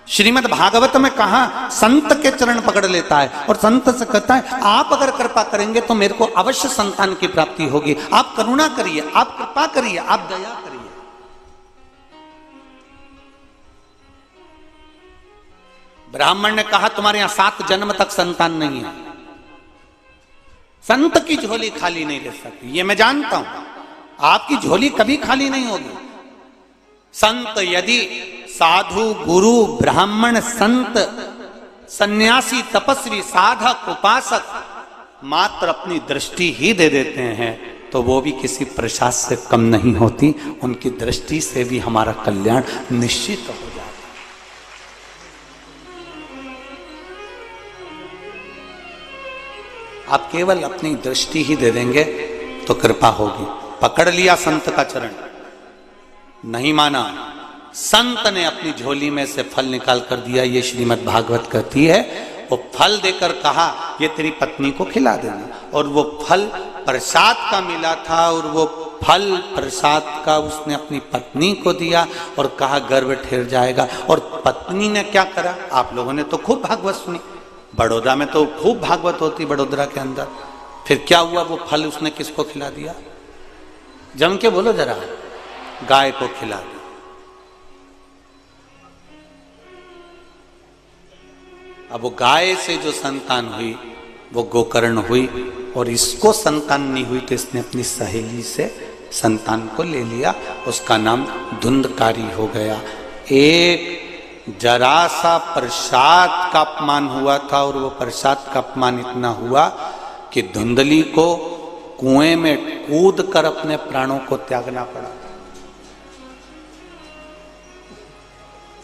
श्रीमद् भागवत में कहा संत के चरण पकड़ लेता है और संत से कहता है आप अगर कृपा करेंगे तो मेरे को अवश्य संतान की प्राप्ति होगी, आप करुणा करिए, आप कृपा करिए, आप दया करिए। ब्राह्मण ने कहा तुम्हारे यहां 7 जन्म तक संतान नहीं है, संत की झोली खाली नहीं रह सकती, ये मैं जानता हूं, आपकी झोली कभी खाली नहीं होगी। संत यदि साधु गुरु ब्राह्मण संत सन्यासी तपस्वी साधक उपासक मात्र अपनी दृष्टि ही दे देते हैं तो वो भी किसी प्रसाद से कम नहीं होती, उनकी दृष्टि से भी हमारा कल्याण निश्चित हो जाता है। आप केवल अपनी दृष्टि ही दे देंगे तो कृपा होगी। पकड़ लिया संत का चरण, नहीं माना, संत ने अपनी झोली में से फल निकाल कर दिया। ये श्रीमद् भागवत कहती है, वो फल देकर कहा ये तेरी पत्नी को खिला देना, और वो फल प्रसाद का मिला था और वो फल प्रसाद का उसने अपनी पत्नी को दिया और कहा गर्भ ठहर जाएगा। और पत्नी ने क्या करा, आप लोगों ने तो खूब भागवत सुनी, बड़ौदा में तो खूब भागवत होती, बड़ोदरा के अंदर। फिर क्या हुआ, वो फल उसने किसको खिला दिया, जम के बोलो जरा, गाय को खिला दिया। अब वो गाय से जो संतान हुई वो गोकर्ण हुई, और इसको संतान नहीं हुई तो इसने अपनी सहेली से संतान को ले लिया, उसका नाम धुंधकारी हो गया। एक जरा सा प्रसाद का अपमान हुआ था, और वो प्रसाद का अपमान इतना हुआ कि धुंधली को कुएं में कूद कर अपने प्राणों को त्यागना पड़ा।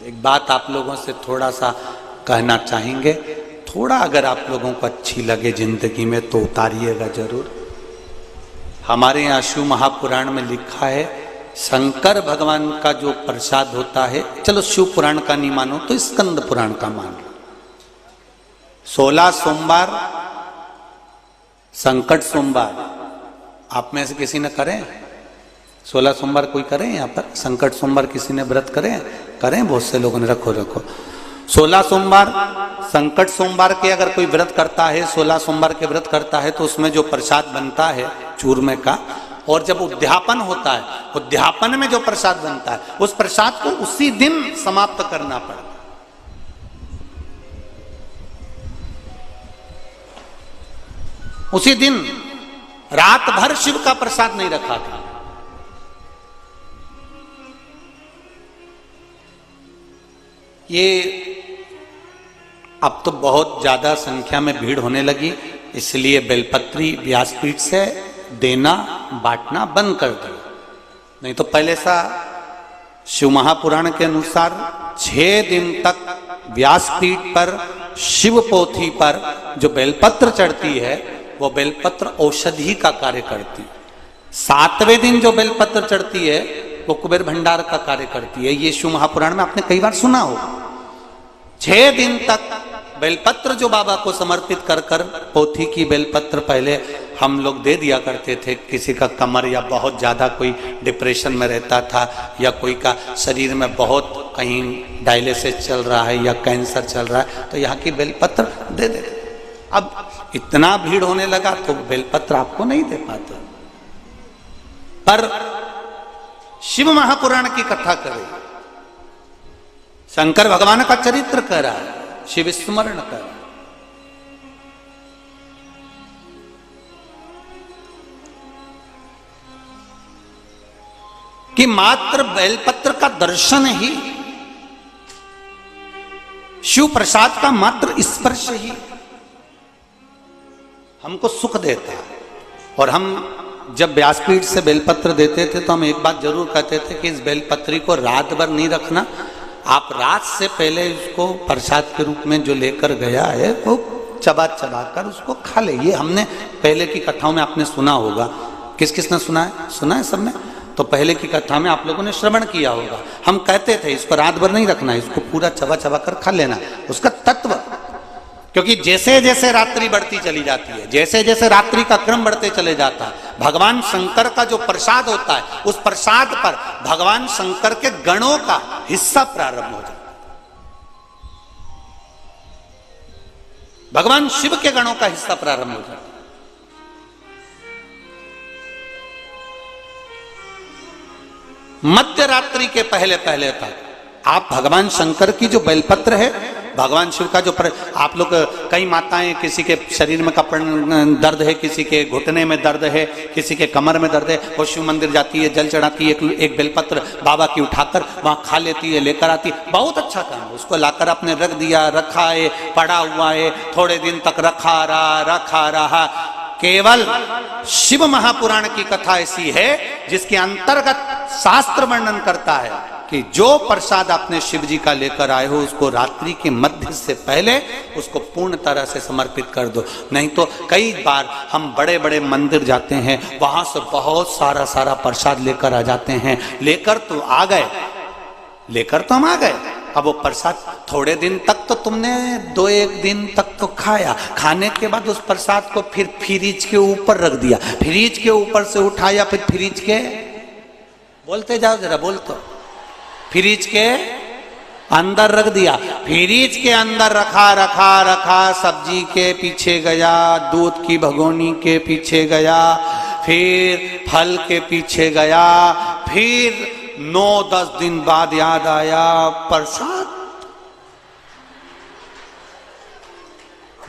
एक बात आप लोगों से थोड़ा सा कहना चाहेंगे, थोड़ा अगर आप लोगों को अच्छी लगे जिंदगी में तो उतारिएगा जरूर। हमारे यहाँ शिव महापुराण में लिखा है शंकर भगवान का जो प्रसाद होता है, चलो शिव पुराण का नहीं मानो तो स्कंद पुराण का मान लो, 16 सोमवार संकट सोमवार आप में से किसी ने करें? 16 सोमवार कोई करें यहाँ पर? संकट सोमवार किसी ने व्रत करें? बहुत से लोगों ने, रखो 16 सोमवार संकट सोमवार के अगर कोई व्रत करता है, 16 सोमवार के व्रत करता है तो उसमें जो प्रसाद बनता है चूरमे का, और जब उद्यापन होता है, उद्यापन में जो प्रसाद बनता है उस प्रसाद को उसी दिन समाप्त करना पड़ता है। उसी दिन रात भर शिव का प्रसाद नहीं रखा था। ये अब तो बहुत ज्यादा संख्या में भीड़ होने लगी, इसलिए बेलपत्री व्यासपीठ से देना बांटना बंद कर दिया। नहीं तो पहले सा शिव महापुराण के अनुसार 6 दिन तक व्यासपीठ पर शिव पोथी पर जो बेलपत्र चढ़ती है वो बेलपत्र औषधि का कार्य करती है। 7वें दिन जो बेलपत्र चढ़ती है वो कुबेर भंडार का कार्य करती है। ये शिव महापुराण में आपने कई बार सुना हो। 6 दिन तक बेलपत्र जो बाबा को समर्पित कर कर, पोथी की बेलपत्र पहले हम लोग दे दिया करते थे। किसी का कमर या बहुत ज़्यादा कोई डिप्रेशन में रहता था, या कोई का शरीर में बहुत कहीं डायलिसिस चल रहा है या कैंसर चल रहा है, तो यहाँ की बेलपत्र दे देते। अब इतना भीड़ होने लगा तो बेलपत्र आपको नहीं दे पाते। पर शिव महापुराण की कथा करें, शंकर भगवान का चरित्र कह रहा है, शिव स्मरण कर, कि मात्र बेलपत्र का दर्शन ही, शिव प्रसाद का मात्र स्पर्श ही हमको सुख देता है। और हम जब व्यासपीठ से बेलपत्र देते थे तो हम एक बात जरूर कहते थे कि इस बेलपत्री को रात भर नहीं रखना, आप रात से पहले इसको प्रसाद के रूप में जो लेकर गया है वो चबा चबा कर उसको खा ले। ये हमने पहले की कथाओं में आपने सुना होगा। किस किस ने सुना है? सुना है सबने? तो पहले की कथा में आप लोगों ने श्रवण किया होगा। हम कहते थे इसको रात भर नहीं रखना, इसको पूरा चबा चबा कर खा लेना। उसका तत्व, क्योंकि जैसे जैसे रात्रि बढ़ती चली जाती है, जैसे जैसे रात्रि का क्रम बढ़ते चले जाता है, भगवान शंकर का जो प्रसाद होता है उस प्रसाद पर भगवान शंकर के गणों का हिस्सा प्रारंभ हो जाता है। भगवान शिव के गणों का हिस्सा प्रारंभ हो जाता। मध्य रात्रि के पहले पहले तक आप भगवान शंकर की जो बेलपत्र है, भगवान शिव का जो आप लोग, कई माताएं, किसी के शरीर में कपड़ दर्द है, किसी के घुटने में दर्द है, किसी के कमर में दर्द है, वो शिव मंदिर जाती है, जल चढ़ाती है, एक बेलपत्र बाबा की उठाकर वहां खा लेती है, लेकर आती है। बहुत अच्छा काम है। उसको लाकर आपने रख दिया, रखा है, पड़ा हुआ है, थोड़े दिन तक रखा रहा। केवल शिव महापुराण की कथा ऐसी है जिसके अंतर्गत शास्त्र वर्णन करता है कि जो प्रसाद आपने शिव जी का लेकर आए हो उसको रात्रि के मध्य से पहले उसको पूर्ण तरह से समर्पित कर दो। नहीं तो कई बार हम बड़े बड़े मंदिर जाते हैं, वहां से बहुत सारा प्रसाद लेकर आ जाते हैं। लेकर तो हम आ गए, अब वो प्रसाद थोड़े दिन तक तो तुमने 2-1 दिन तक तो खाया, खाने के बाद उस प्रसाद को फिर फ्रिज के ऊपर रख दिया, फ्रिज के ऊपर से उठाया, फिर फ्रिज के, बोलते जाओ जरा, बोल तो, फ्रिज के अंदर रख दिया, फ्रिज के अंदर रखा, सब्जी के पीछे गया, दूध की भगोनी के पीछे गया, फिर फल के पीछे गया, फिर 9-10 दिन बाद याद आया प्रसाद,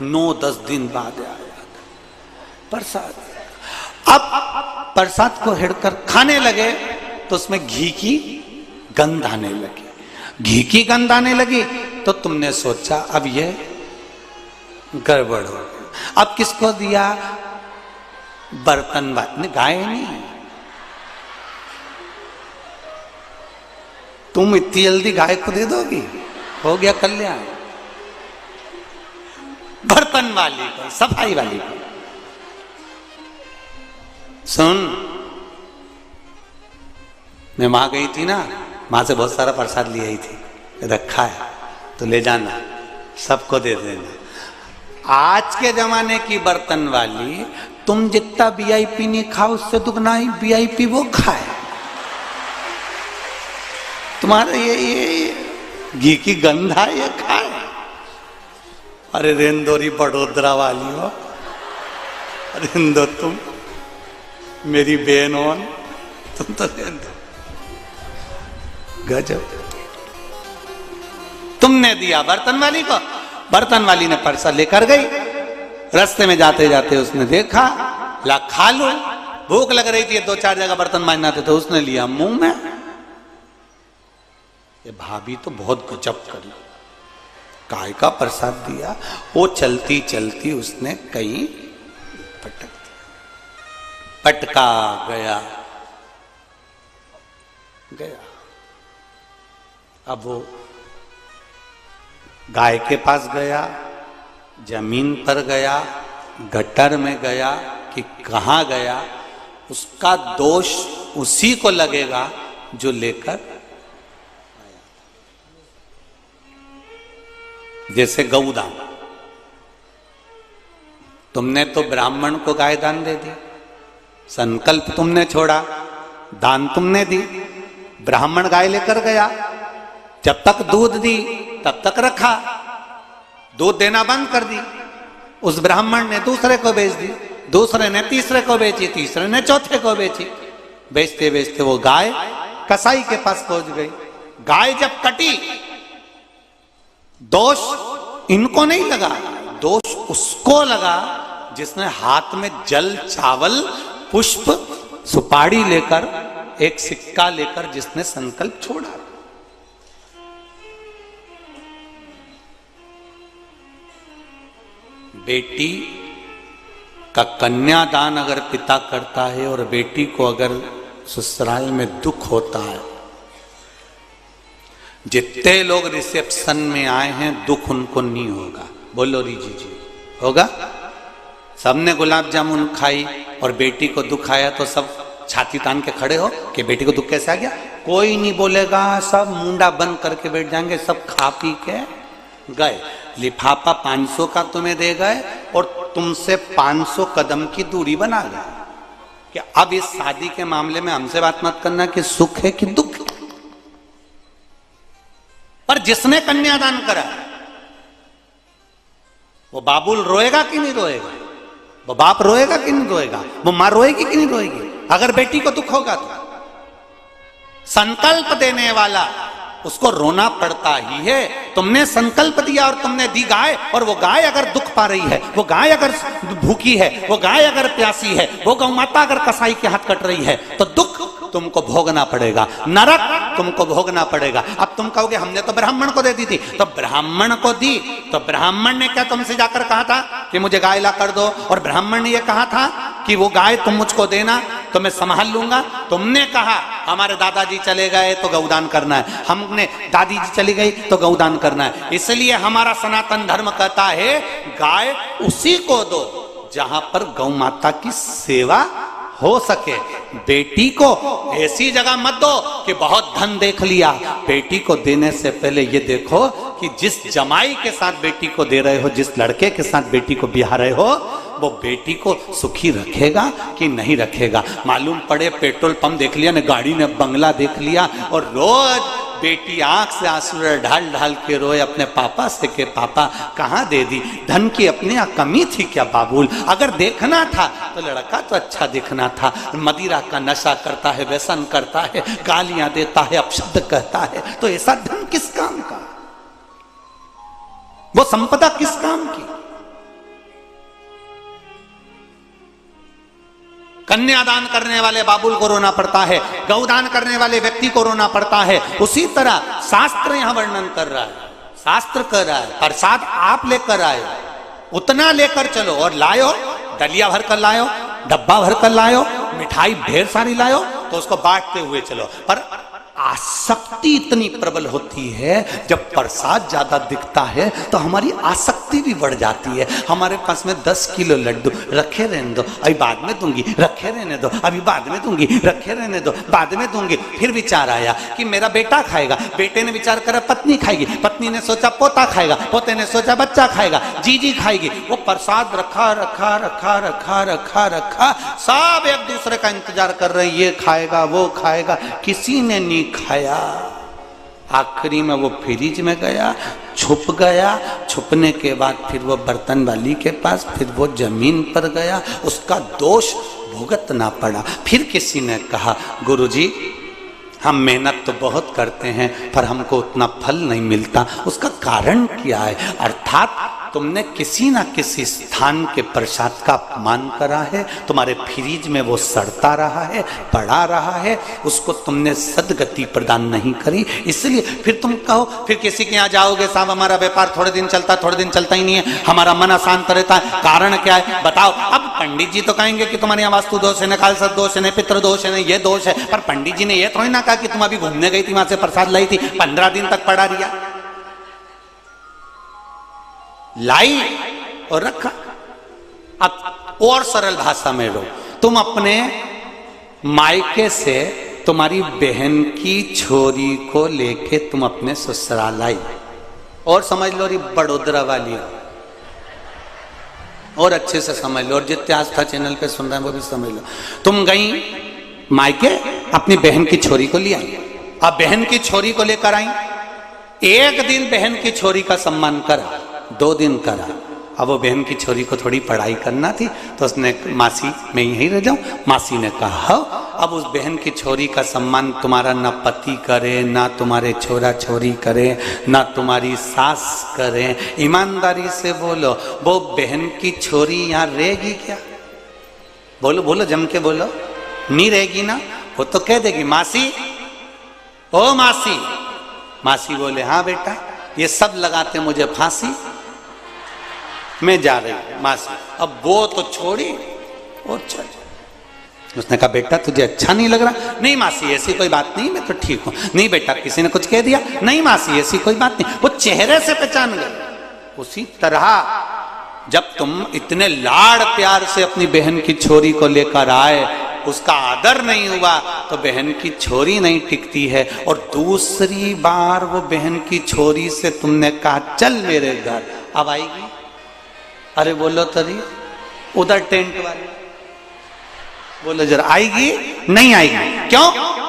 9-10 दिन बाद आया प्रसाद। अब प्रसाद को हिड़कर खाने लगे तो उसमें घी की गंध आने लगी। घी की गंध आने लगी तो तुमने सोचा अब ये गड़बड़ हो गया। अब किसको दिया? बर्तन वाले ने, गाय नहीं। तुम इतनी जल्दी गाय को दे दोगी? हो गया कल्याण। बर्तन वाली को, सफाई वाली को। सुन, मैं वहां गई थी ना, वहां से बहुत सारा प्रसाद ले आई थी, रखा है तो ले जाना, सबको दे देना। आज के जमाने की बर्तन वाली, तुम जितना वीआईपी नहीं खाओ उससे दुगना ही वीआईपी वो खाए। तुम्हारा ये घी की गंधा ये खाए। अरे रेंदोरी बड़ोदरा वाली हो, रेंदो तुम मेरी बहन हो, तुम तो रेंदो। गजब। तुमने दिया बर्तन वाली को, बर्तन वाली ने परसा लेकर गई। रास्ते में जाते जाते उसने देखा, ला खा लो, भूख लग रही थी, 2-4 जगह बर्तन मांजना थे तो उसने लिया मुंह में। ये भाभी तो बहुत गजब करी, काय का प्रसाद दिया। वो चलती चलती उसने कहीं पटक दिया, पटका गया। अब वो गाय के पास गया, जमीन पर गया, गटर में गया कि कहाँ गया, उसका दोष उसी को लगेगा जो लेकर आया। जैसे गौदान, तुमने तो ब्राह्मण को गाय दान दे दी, संकल्प तुमने छोड़ा, दान तुमने दी, ब्राह्मण गाय लेकर गया, जब तक दूध दी तब तक रखा, दूध देना बंद कर दी। उस ब्राह्मण ने दूसरे को बेच दी, दूसरे ने तीसरे को बेची, तीसरे ने चौथे को बेची। बेचते बेचते वो गाय कसाई के पास पहुंच गई। गाय जब कटी, दोष इनको नहीं लगा, दोष उसको लगा जिसने हाथ में जल, चावल, पुष्प, सुपारी लेकर, एक सिक्का लेकर जिसने संकल्प छोड़ा। बेटी का कन्यादान अगर पिता करता है और बेटी को अगर ससुराल में दुख होता है, जितने लोग रिसेप्शन में आए हैं दुख उनको नहीं होगा। बोलो रीजी जी, होगा? सबने गुलाब जामुन खाई और बेटी को दुख आया तो सब छाती तान के खड़े हो कि बेटी को दुख कैसे आ गया? कोई नहीं बोलेगा, सब मुंडा बंद करके बैठ जाएंगे, सब खा पी के गए। लिफाफा 500 का तुम्हें दे गए और तुमसे 500 कदम की दूरी बना गए कि अब इस शादी के मामले में हमसे बात मत करना कि सुख है कि दुख है। पर जिसने कन्यादान करा, वो बाबुल रोएगा कि नहीं रोएगा? वो बाप रोएगा कि नहीं रोएगा? वो मां रोएगी कि नहीं रोएगी? अगर बेटी को दुख होगा तो संकल्प देने वाला उसको रोना पड़ता ही है। तुमने संकल्प दिया और तुमने दी गाय, और वो गाय अगर दुख पा रही है, वो गाय अगर भूखी है, वो गाय अगर प्यासी है, वो गौ माता अगर कसाई के हाथ कट रही है, तो दुख तुमको भोगना पड़ेगा, नरक तुमको भोगना पड़ेगा। अब तुम कहोगे हमने तो ब्राह्मण को दे दी थी, तो ब्राह्मण को दी तो ब्राह्मण ने क्या तुमसे जाकर कहा था कि मुझे गाय ला कर दो? और ब्राह्मण ने यह कहा था कि वो गाय तुम मुझको देना तो मैं संभाल लूंगा? तुमने कहा हमारे दादाजी चले गए तो गौदान करना है, हमने दादी जी चली गई तो गौदान करना है। इसलिए हमारा सनातन धर्म कहता है गाय उसी को दो जहां पर गौ माता की सेवा हो सके। बेटी को ऐसी जगह मत दो कि बहुत धन देख लिया। बेटी को देने से पहले ये देखो कि जिस जमाई के साथ बेटी को दे रहे हो, जिस लड़के के साथ बेटी को ब्याह रहे हो, वो बेटी को सुखी रखेगा कि नहीं रखेगा। मालूम पड़े पेट्रोल पंप देख लिया ने, गाड़ी ने बंगला देख लिया, और रोज बेटी आंख से आंसू ढाल ढाल के रोए अपने पापा से कि पापा कहाँ दे दी? धन की अपने यहाँ कमी थी क्या बाबुल? अगर देखना था तो लड़का तो अच्छा दिखना था। मदिरा का नशा करता है, व्यसन करता है, गालियां देता है, अपशब्द कहता है, तो ऐसा धन किस काम का? वो संपदा किस काम की? कन्यादान करने वाले बाबुल को रोना पड़ता है, गौदान करने वाले व्यक्ति को रोना पड़ता है। उसी तरह शास्त्र यहां वर्णन कर रहा है, शास्त्र कर रहा है प्रसाद आप लेकर आए, उतना लेकर चलो, और लायो दलिया भर कर लायो, डब्बा भर कर लायो, मिठाई ढेर सारी लायो, तो उसको बांटते हुए चलो। पर आसक्ति इतनी प्रबल होती है, जब प्रसाद ज्यादा दिखता है तो हमारी आसक्ति भी बढ़ जाती है। हमारे पास में 10 किलो लड्डू रखे रहने दो, अभी बाद में दूंगी, रखे रहने दो, अभी बाद में दूंगी, रखे रहने दो, बाद में दूंगी। फिर विचार आया कि मेरा बेटा खाएगा, बेटे ने विचार करा पत्नी खाएगी, पत्नी ने सोचा पोता खाएगा, पोते ने सोचा बच्चा खाएगा, जीजी खाएगी। वो प्रसाद रखा रखा रखा रखा रखा रखा, सब एक दूसरे का इंतजार कर रहे, ये खाएगा वो खाएगा, किसी ने नहीं खाया। आखिरी में वो फ्रिज में गया, छुप गया। छुपने के बाद फिर वो बर्तन वाली के पास, फिर वो जमीन पर गया, उसका दोष भुगतना पड़ा। फिर किसी ने कहा गुरुजी हम मेहनत तो बहुत करते हैं पर हमको उतना फल नहीं मिलता, उसका कारण क्या है? अर्थात तुमने किसी ना किसी स्थान के प्रसाद का अपमान करा है, तुम्हारे फ्रिज में वो सड़ता रहा है, पड़ा रहा है, उसको तुमने सदगति प्रदान नहीं करी। इसलिए फिर तुम कहो, फिर किसी के यहाँ जाओगे, साहब हमारा व्यापार थोड़े दिन चलता, थोड़े दिन चलता ही नहीं है, हमारा मन अशांत रहता है, कारण क्या है बताओ? अब पंडित जी तो कहेंगे कि तुम्हारे यहाँ वास्तु दोष है, नकाल सद दोष है, पितृ दोष है, ये दोष है। पर पंडित जी ने ये थोड़ी ना कहा कि तुम अभी घूमने गई थी, वहां से प्रसाद लाई थी, 15 दिन तक पड़ा रिया, लाई और रखा। अब और सरल भाषा में लो, तुम अपने मायके से तुम्हारी बहन की छोरी को लेके तुम अपने ससुराल आई, और समझ लो री बड़ोदरा वाली, और अच्छे से समझ लो, और जितने आस्था चैनल पे सुन रहे हैं वो भी समझ लो। तुम गई मायके, अपनी बहन की छोरी को ले आई। अब बहन की छोरी को लेकर आई, एक दिन बहन की छोरी का सम्मान करा, 2 दिन करा। अब वो बहन की छोरी को थोड़ी पढ़ाई करना थी, तो उसने मासी मैं यहीं रह जाऊं, मासी ने कहा अब उस बहन की छोरी का सम्मान तुम्हारा ना पति करे, ना तुम्हारे छोरा छोरी करे, ना तुम्हारी सास करे। ईमानदारी से बोलो, वो बहन की छोरी यहाँ रहेगी क्या? बोलो बोलो, जम के बोलो, नहीं रहेगी ना? वो तो कह देगी मासी, ओ मासी। मासी बोले हाँ बेटा, ये सब लगाते मुझे फांसी, मैं जा रही हूं मासी। अब वो तो छोड़ी और चल। उसने कहा बेटा तुझे अच्छा नहीं लग रहा? नहीं मासी ऐसी कोई बात नहीं, मैं तो ठीक हूं। नहीं बेटा किसी ने कुछ कह दिया? नहीं मासी ऐसी कोई बात नहीं। वो चेहरे से पहचान गए। उसी तरह जब तुम इतने लाड़ प्यार से अपनी बहन की छोरी को लेकर आए, उसका आदर नहीं हुआ तो बहन की छोरी नहीं टिकती है। और दूसरी बार वो बहन की छोरी से तुमने कहा चल मेरे घर, अब आएगी? अरे बोलो तरी, उधर टेंट वाले बोलो जरा, आएगी? नहीं आएगी। क्यों?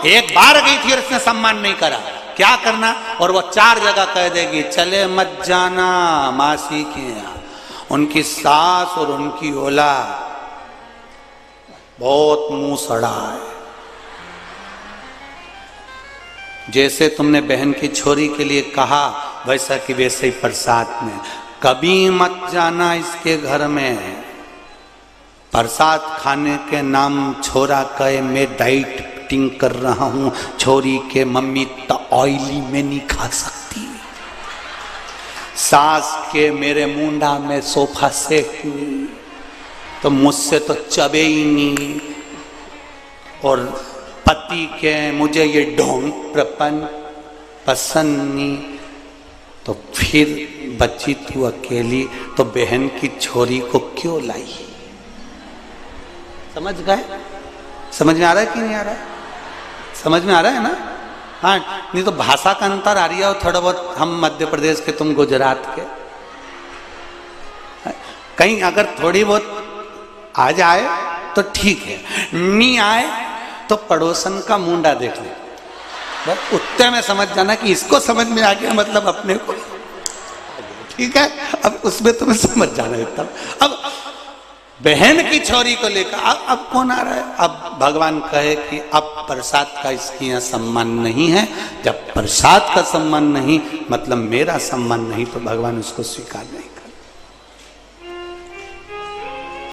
एक बार गई थी और इसने सम्मान नहीं करा, क्या करना? और वो 4 जगह कह देगी चले मत जाना मासी के यहाँ। उनकी सास और उनकी औलाद बहुत मुंह सड़ा है। जैसे तुमने बहन की छोरी के लिए कहा वैसा कि वैसे ही प्रसाद में, कभी मत जाना इसके घर में, प्रसाद खाने के नाम छोरा कहे मैं डाइटिंग कर रहा हूं, छोरी के मम्मी तो ऑयली में नहीं खा सकती, सास के मेरे मुंडा में सोफा सेट नहीं, तो मुझसे तो चबे ही नहीं, और पति के मुझे ये ढोंग प्रपंच पसंद नहीं, तो फिर बच्ची तू अकेली, तो बहन की छोरी को क्यों लाई? समझ गए? समझ में आ रहा है कि नहीं आ रहा है? समझ में आ रहा है ना? हाँ, नहीं तो भाषा का अंतर आ रही है थोड़ा बहुत, हम मध्य प्रदेश के तुम गुजरात के, कहीं अगर थोड़ी बहुत आ जाए तो ठीक है, नहीं आए तो पड़ोसन का मुंडा देख ले, बस उतने में समझ जाना कि इसको समझ में आ गया, मतलब अपने को, ठीक है? अब उसमें तुम्हें समझ जाना है तब। अब बहन की छोरी को लेकर अब कौन आ रहा है? अब भगवान कहे कि अब प्रसाद का इसके यहाँ सम्मान नहीं है, जब प्रसाद का सम्मान नहीं मतलब मेरा सम्मान नहीं, तो भगवान उसको स्वीकार नहीं।